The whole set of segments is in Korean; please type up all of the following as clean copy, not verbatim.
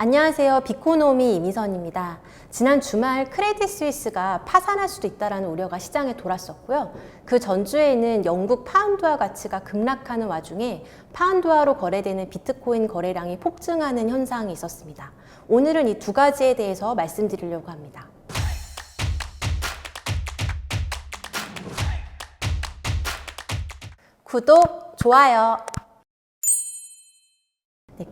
안녕하세요. 비코노미 이미선입니다. 지난 주말 크레딧 스위스가 파산할 수도 있다는 우려가 시장에 돌았었고요. 그 전주에는 영국 파운드화 가치가 급락하는 와중에 파운드화로 거래되는 비트코인 거래량이 폭증하는 현상이 있었습니다. 오늘은 이 두 가지에 대해서 말씀드리려고 합니다. 구독, 좋아요.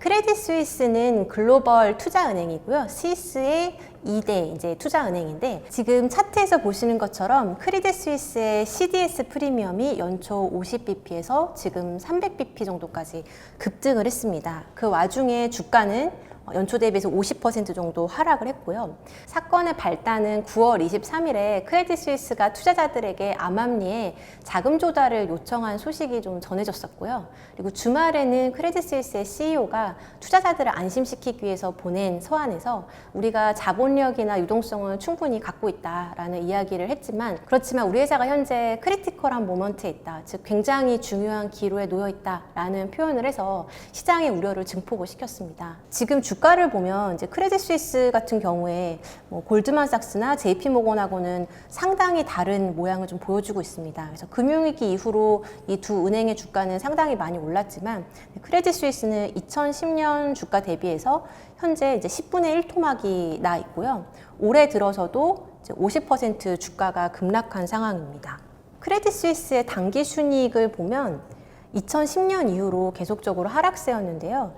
크레딧 스위스는 글로벌 투자은행이고요. 스위스의 2대 투자은행인데, 지금 차트에서 보시는 것처럼 크레딧 스위스의 CDS 프리미엄이 연초 50bp에서 지금 300bp 정도까지 급등을 했습니다. 그 와중에 주가는 연초 대비해서 50% 정도 하락을 했고요. 사건의 발단은 9월 23일에 크레딧 스위스가 투자자들에게 암암리에 자금 조달을 요청한 소식이 좀 전해졌었고요. 그리고 주말에는 크레딧 스위스의 CEO가 투자자들을 안심시키기 위해서 보낸 서한에서 우리가 자본력이나 유동성을 충분히 갖고 있다라는 이야기를 했지만, 그렇지만 우리 회사가 현재 크리티컬한 모먼트에 있다, 즉 굉장히 중요한 기로에 놓여 있다라는 표현을 해서 시장의 우려를 증폭을 시켰습니다. 지금 주가를 보면 이제 크레딧 스위스 같은 경우에 골드만삭스나 JP모건하고는 상당히 다른 모양을 좀 보여주고 있습니다. 그래서 금융위기 이후로 이 두 은행의 주가는 상당히 많이 올랐지만, 크레딧 스위스는 2010년 주가 대비해서 현재 이제 10분의 1 토막이 나 있고요. 올해 들어서도 이제 50% 주가가 급락한 상황입니다. 크레딧 스위스의 단기 순이익을 보면 2010년 이후로 계속적으로 하락세였는데요.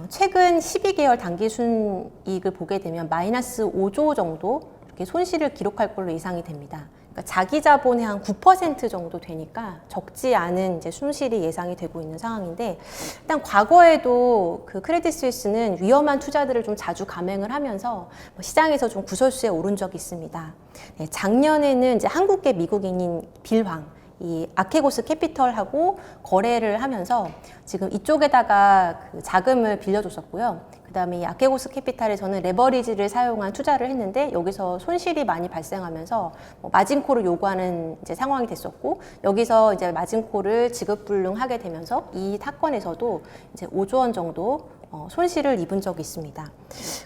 최근 12개월 단기 순이익을 보게 되면 마이너스 5조 정도 이렇게 손실을 기록할 걸로 예상이 됩니다. 그러니까 자기 자본의 한 9% 정도 되니까 적지 않은 이제 손실이 예상이 되고 있는 상황인데, 일단 과거에도 그 크레딧 스위스는 위험한 투자들을 좀 자주 감행을 하면서 시장에서 좀 구설수에 오른 적이 있습니다. 네, 작년에는 이제 한국계 미국인인 빌황, 이 아케고스 캐피털하고 거래를 하면서 지금 이쪽에다가 그 자금을 빌려줬었고요. 그 다음에 이 아케고스 캐피탈에서는 레버리지를 사용한 투자를 했는데, 여기서 손실이 많이 발생하면서 마진콜을 요구하는 이제 상황이 됐었고, 여기서 이제 마진콜을 지급불능하게 되면서 이 사건에서도 이제 5조 원 정도 손실을 입은 적이 있습니다.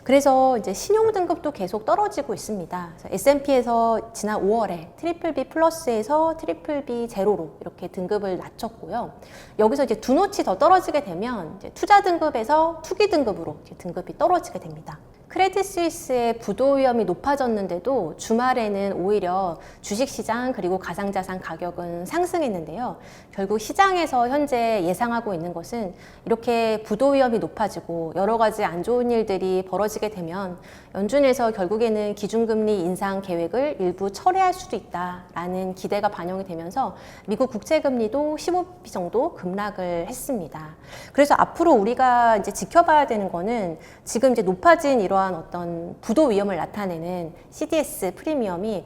그래서 이제 신용 등급도 계속 떨어지고 있습니다. S&P에서 지난 5월에 트리플 B 플러스에서 트리플 B 제로로 이렇게 등급을 낮췄고요. 여기서 이제 두 노치 더 떨어지게 되면 이제 투자 등급에서 투기 등급으로 등급이 떨어지게 됩니다. 크레딧 스위스의 부도 위험이 높아졌는데도 주말에는 오히려 주식시장 그리고 가상자산 가격은 상승했는데요. 결국 시장에서 현재 예상하고 있는 것은 이렇게 부도 위험이 높아지고 여러 가지 안 좋은 일들이 벌어지게 되면 연준에서 결국에는 기준금리 인상 계획을 일부 철회할 수도 있다라는 기대가 반영이 되면서 미국 국채금리도 15bp 정도 급락을 했습니다. 그래서 앞으로 우리가 이제 지켜봐야 되는 거는 지금 이제 높아진 이러한 어떤 부도 위험을 나타내는 CDS 프리미엄이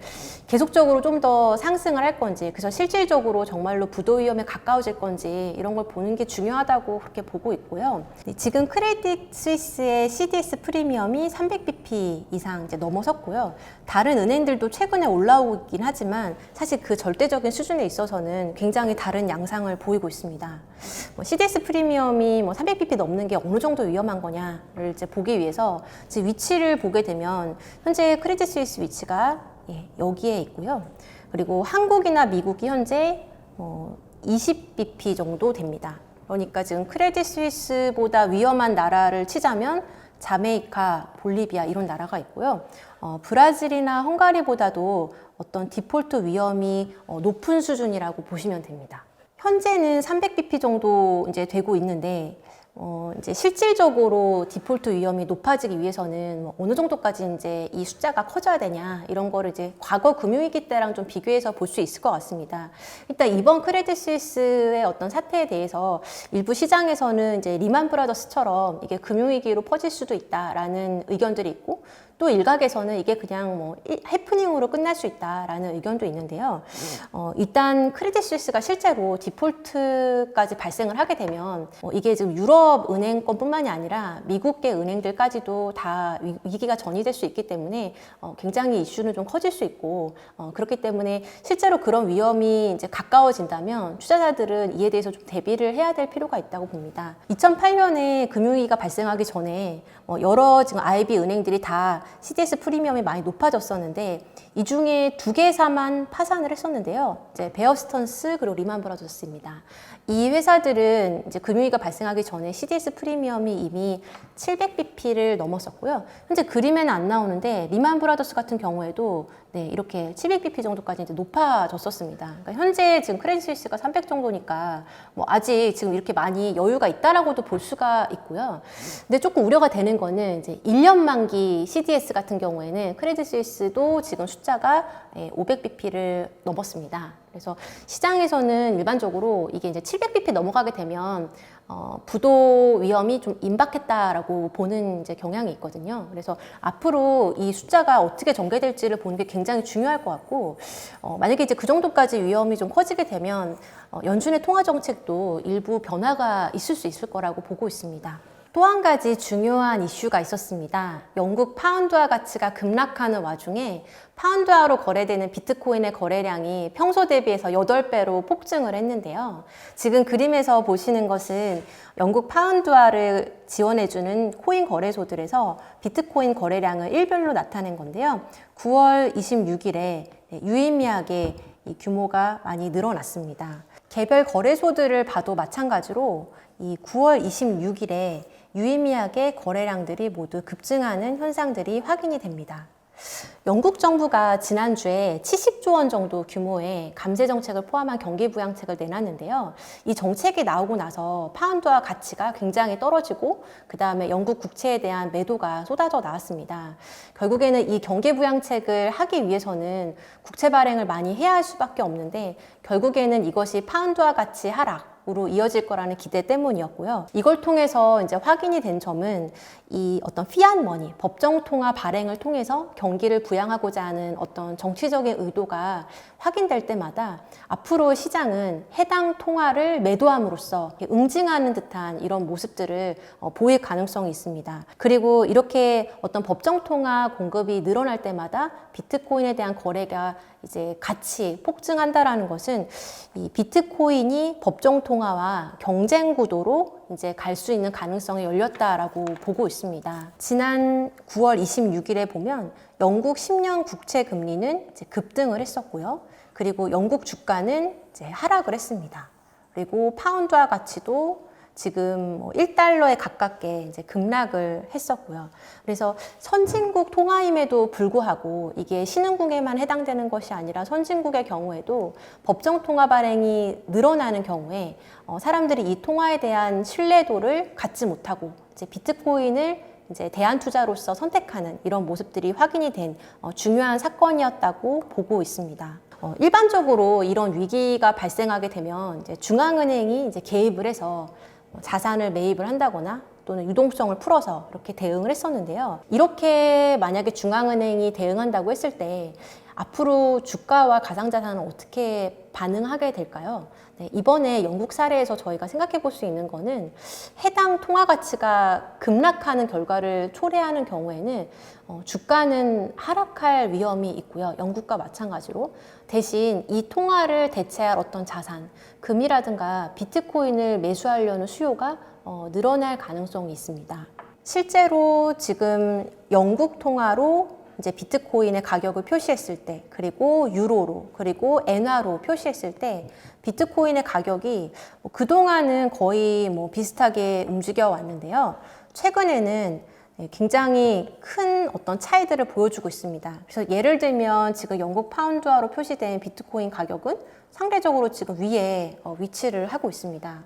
계속적으로 좀 더 상승을 할 건지, 그래서 실질적으로 정말로 부도 위험에 가까워질 건지, 이런 걸 보는 게 중요하다고 그렇게 보고 있고요. 지금 크레딧 스위스의 CDS 프리미엄이 300bp 이상 이제 넘어섰고요. 다른 은행들도 최근에 올라오고 있긴 하지만 사실 그 절대적인 수준에 있어서는 굉장히 다른 양상을 보이고 있습니다. CDS 프리미엄이 300bp 넘는 게 어느 정도 위험한 거냐를 이제 보기 위해서 이제 위치를 보게 되면 현재 크레딧 스위스 위치가 여기에 있고요. 그리고 한국이나 미국이 현재 20bp 정도 됩니다. 그러니까 지금 크레딧 스위스보다 위험한 나라를 치자면 자메이카, 볼리비아 이런 나라가 있고요. 브라질이나 헝가리보다도 어떤 디폴트 위험이 높은 수준이라고 보시면 됩니다. 현재는 300bp 정도 이제 되고 있는데, 이제 실질적으로 디폴트 위험이 높아지기 위해서는 어느 정도까지 이제 이 숫자가 커져야 되냐, 이런 거를 이제 과거 금융위기 때랑 좀 비교해서 볼 수 있을 것 같습니다. 일단 이번 크레딧 스위스의 어떤 사태에 대해서 일부 시장에서는 이제 리만 브라더스처럼 이게 금융위기로 퍼질 수도 있다라는 의견들이 있고, 또 일각에서는 이게 그냥 해프닝으로 끝날 수 있다라는 의견도 있는데요. 일단 크레딧 스위스가 실제로 디폴트까지 발생을 하게 되면 이게 지금 유럽 유럽 은행권뿐만이 아니라 미국계 은행들까지도 다 위기가 전이될 수 있기 때문에 굉장히 이슈는 좀 커질 수 있고 그렇기 때문에 실제로 그런 위험이 이제 가까워진다면 투자자들은 이에 대해서 좀 대비를 해야 될 필요가 있다고 봅니다. 2008년에 금융위기가 발생하기 전에 여러 지금 IB 은행들이 다 CDS 프리미엄이 많이 높아졌었는데 이 중에 두 개사만 파산을 했었는데요. 이제 베어 스턴스 그리고 리만 브라더스입니다. 이 회사들은 이제 금융위기가 발생하기 전에 CDS 프리미엄이 이미 700bp를 넘었었고요. 현재 그림에는 안 나오는데 리만 브라더스 같은 경우에도 네, 이렇게 700bp 정도까지 이제 높아졌었습니다. 그러니까 현재 지금 크레딧 스위스가 300 정도니까 뭐 아직 지금 이렇게 많이 여유가 있다라고도 볼 수가 있고요. 근데 조금 우려가 되는 거는 이제 1년 만기 CDS 같은 경우에는 크레딧 스위스도 지금 숫자가 500bp를 넘었습니다. 그래서 시장에서는 일반적으로 이게 이제 700bp 넘어가게 되면 부도 위험이 좀 임박했다라고 보는 이제 경향이 있거든요. 그래서 앞으로 이 숫자가 어떻게 전개될지를 보는 게 굉장히 중요할 것 같고, 만약에 이제 그 정도까지 위험이 좀 커지게 되면 연준의 통화 정책도 일부 변화가 있을 수 있을 거라고 보고 있습니다. 또 한 가지 중요한 이슈가 있었습니다. 영국 파운드화 가치가 급락하는 와중에 파운드화로 거래되는 비트코인의 거래량이 평소 대비해서 8배로 폭증을 했는데요. 지금 그림에서 보시는 것은 영국 파운드화를 지원해주는 코인 거래소들에서 비트코인 거래량을 일별로 나타낸 건데요. 9월 26일에 유의미하게 이 규모가 많이 늘어났습니다. 개별 거래소들을 봐도 마찬가지로 이 9월 26일에 유의미하게 거래량들이 모두 급증하는 현상들이 확인이 됩니다. 영국 정부가 지난주에 70조 원 정도 규모의 감세 정책을 포함한 경기 부양책을 내놨는데요. 이 정책이 나오고 나서 파운드화 가치가 굉장히 떨어지고 그 다음에 영국 국채에 대한 매도가 쏟아져 나왔습니다. 결국에는 이 경기 부양책을 하기 위해서는 국채 발행을 많이 해야 할 수밖에 없는데 결국에는 이것이 파운드화 가치 하락으로 이어질 거라는 기대 때문이었고요. 이걸 통해서 이제 확인이 된 점은 이 어떤 피앗 머니, 법정 통화 발행을 통해서 경기를 부양하고자 하는 어떤 정치적인 의도가 확인될 때마다 앞으로 시장은 해당 통화를 매도함으로써 응징하는 듯한 이런 모습들을 보일 가능성이 있습니다. 그리고 이렇게 어떤 법정 통화 공급이 늘어날 때마다 비트코인에 대한 거래가 이제 같이 폭증한다라는 것은 이 비트코인이 법정 통화와 경쟁 구도로 이제 갈 수 있는 가능성이 열렸다라고 보고 있습니다. 지난 9월 26일에 보면 영국 10년 국채 금리는 이제 급등을 했었고요. 그리고 영국 주가는 이제 하락을 했습니다. 그리고 파운드화 가치도 지금 1달러에 가깝게 이제 급락을 했었고요. 그래서 선진국 통화임에도 불구하고 이게 신흥국에만 해당되는 것이 아니라 선진국의 경우에도 법정 통화 발행이 늘어나는 경우에 사람들이 이 통화에 대한 신뢰도를 갖지 못하고 이제 비트코인을 이제 대안 투자로서 선택하는 이런 모습들이 확인이 된 중요한 사건이었다고 보고 있습니다. 일반적으로 이런 위기가 발생하게 되면 이제 중앙은행이 이제 개입을 해서 자산을 매입을 한다거나 또는 유동성을 풀어서 이렇게 대응을 했었는데요. 이렇게 만약에 중앙은행이 대응한다고 했을 때 앞으로 주가와 가상자산은 어떻게 반응하게 될까요? 네, 이번에 영국 사례에서 저희가 생각해 볼 수 있는 거는 해당 통화 가치가 급락하는 결과를 초래하는 경우에는 주가는 하락할 위험이 있고요. 영국과 마찬가지로. 대신 이 통화를 대체할 어떤 자산, 금이라든가 비트코인을 매수하려는 수요가 늘어날 가능성이 있습니다. 실제로 지금 영국 통화로 이제 비트코인의 가격을 표시했을 때, 그리고 유로로, 그리고 엔화로 표시했을 때 비트코인의 가격이 그동안은 거의 비슷하게 움직여 왔는데요. 최근에는 굉장히 큰 어떤 차이들을 보여주고 있습니다. 그래서 예를 들면 지금 영국 파운드화로 표시된 비트코인 가격은 상대적으로 지금 위에 위치를 하고 있습니다.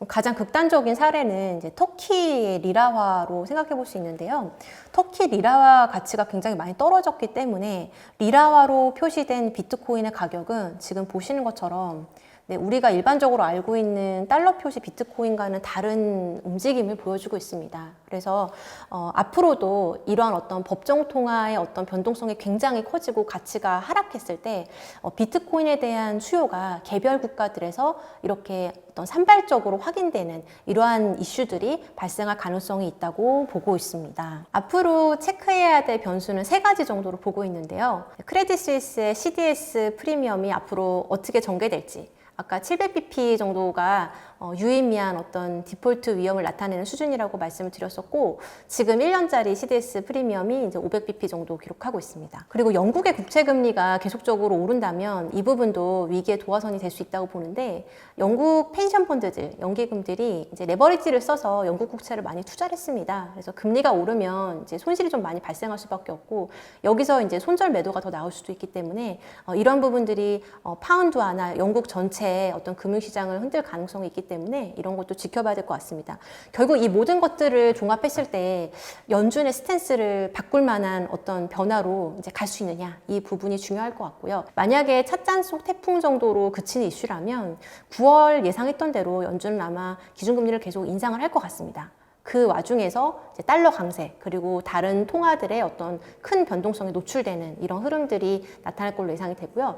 가장 극단적인 사례는 이제 터키 리라화로 생각해 볼 수 있는데요. 터키 리라화 가치가 굉장히 많이 떨어졌기 때문에 리라화로 표시된 비트코인의 가격은 지금 보시는 것처럼 네, 우리가 일반적으로 알고 있는 달러 표시 비트코인과는 다른 움직임을 보여주고 있습니다. 그래서 앞으로도 이러한 어떤 법정 통화의 어떤 변동성이 굉장히 커지고 가치가 하락했을 때 비트코인에 대한 수요가 개별 국가들에서 이렇게 어떤 산발적으로 확인되는 이러한 이슈들이 발생할 가능성이 있다고 보고 있습니다. 앞으로 체크해야 될 변수는 3가지 정도로 보고 있는데요. 크레딧 스위스의 CDS 프리미엄이 앞으로 어떻게 전개될지, 아까 700bp 정도가 유의미한 어떤 디폴트 위험을 나타내는 수준이라고 말씀을 드렸었고, 지금 1년짜리 CDS 프리미엄이 이제 500bp 정도 기록하고 있습니다. 그리고 영국의 국채금리가 계속적으로 오른다면 이 부분도 위기의 도화선이 될 수 있다고 보는데, 영국 펜션 펀드들, 연기금들이 이제 레버리지를 써서 영국 국채를 많이 투자를 했습니다. 그래서 금리가 오르면 이제 손실이 좀 많이 발생할 수밖에 없고, 여기서 이제 손절 매도가 더 나올 수도 있기 때문에 이런 부분들이 파운드화나 영국 전체의 어떤 금융시장을 흔들 가능성이 있기 때문에 이런 것도 지켜봐야 될 것 같습니다. 결국 이 모든 것들을 종합했을 때 연준의 스탠스를 바꿀 만한 어떤 변화로 이제 갈 수 있느냐, 이 부분이 중요할 것 같고요. 만약에 찻잔 속 태풍 정도로 그치는 이슈라면 9월 예상했던 대로 연준은 아마 기준금리를 계속 인상을 할 것 같습니다. 그 와중에서 이제 달러 강세 그리고 다른 통화들의 어떤 큰 변동성에 노출되는 이런 흐름들이 나타날 걸로 예상이 되고요.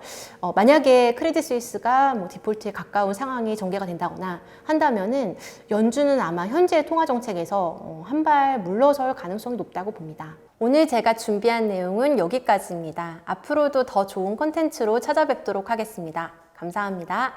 만약에 크레딧 스위스가 뭐 디폴트에 가까운 상황이 전개가 된다거나 한다면은 연준은 아마 현재 통화 정책에서 한 발 물러설 가능성이 높다고 봅니다. 오늘 제가 준비한 내용은 여기까지입니다. 앞으로도 더 좋은 콘텐츠로 찾아뵙도록 하겠습니다. 감사합니다.